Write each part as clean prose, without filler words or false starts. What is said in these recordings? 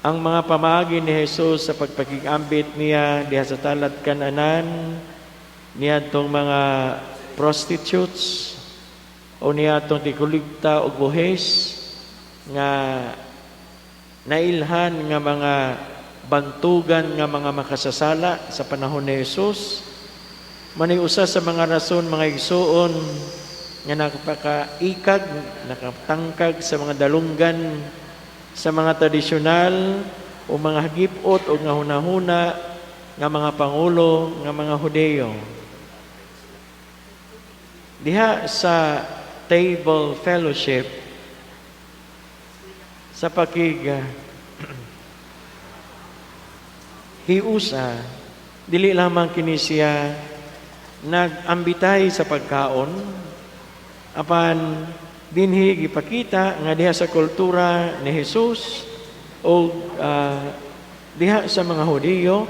ang mga pamaagi ni Jesus sa pagpakigambit niya diha sa talad kananan, niya itong mga prostitutes, o niya itong tikuligta o buhis, nga nailhan nga mga bantugan nga mga makasasala sa panahon ni Jesus. Maniusa sa mga rason, mga igsuon, nga nakapakaikag, nakatangkag sa mga dalunggan, sa mga tradisyonal, o mga hagipot, o nga hunahuna, nga mga pangulo, nga mga Hudeo. Diha sa table fellowship, sa hiusa, dili lamang kini siya nagambitay sa pagkaon, apan dinhi gipakita nga diha sa kultura ni Jesus o diha sa mga Hudyo,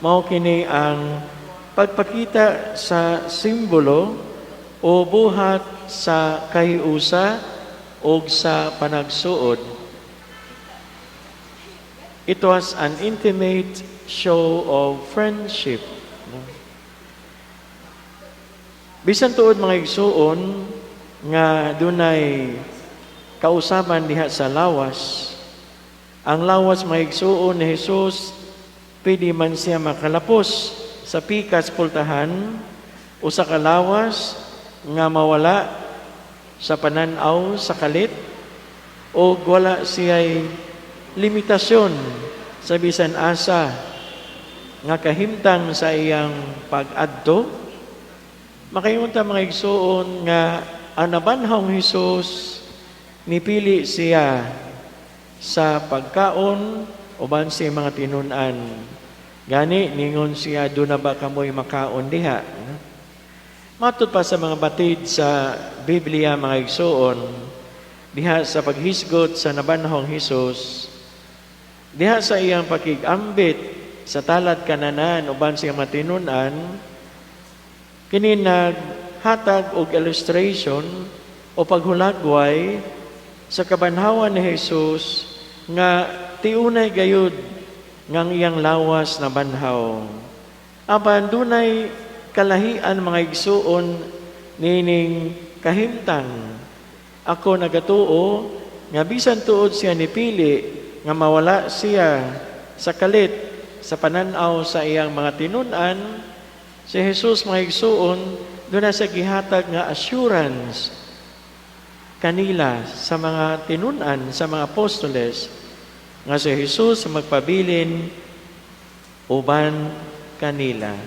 mao kini ang pagpakita sa simbolo o buhat sa kahiusa o sa panagsuod. It was an intimate show of friendship. Bisan tuod mga igsuon nga dunay kausaban diha sa lawas, ang lawas mga igsuon ni Jesus, pwede man siya makalapos sa pikas pultahan o sa kalawas nga mawala sa pananaw sa kalit, o wala siya'y limitasyon sa bisan asa nga kahimtang sa iyang pag-adto. Makayunta mga igsuon nga ang nabanhawng Hesus nipili siya sa pagkaon uban sa mga tinunan. Gani ningon siya, do na ba kamoy makaon diha? Matod pa sa mga batid sa Biblia mga igsuon, diha sa paghisgot sa nabanhawng Hesus, diha sa iyang pakigambit sa talad kananan uban sa matinunan, kini naghatag og illustration o paghulagway sa kabanhawan ni Jesus nga tiunay gayud ngang iyang lawas na banhaw. Apan dunay kalahian mga igsuon nining kahimtang. Ako nagatuo nga bisan tuod siya nipili nga mawala siya sa kalit sa pananaw sa iyang mga tinunan, si Jesus mga igsuon, doon na sa gihatag nga assurance kanila sa mga tinunan, sa mga apostoles, nga si Jesus magpabilin uban kanila.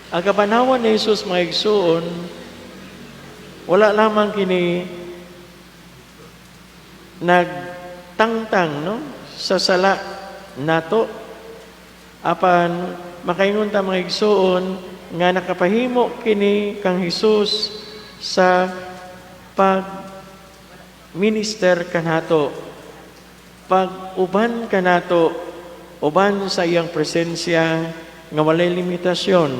Ang kabanhawan ni Jesus mga igsuon, wala lamang kini nagtangtang sa sala nato, apan makaingon ta mga igsuon nga nakapahimo kini kang Hesus sa pag-minister kanato, pag-uban kanato, uban sa iyang presensya nga walay limitasyon,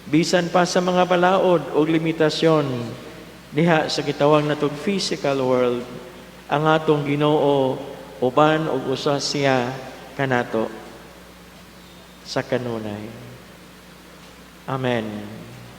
bisan pa sa mga balaod o limitasyon diha sa gitawag natong physical world, ang atong Ginoo uban og usa siya kanato sa kanunay. Amen.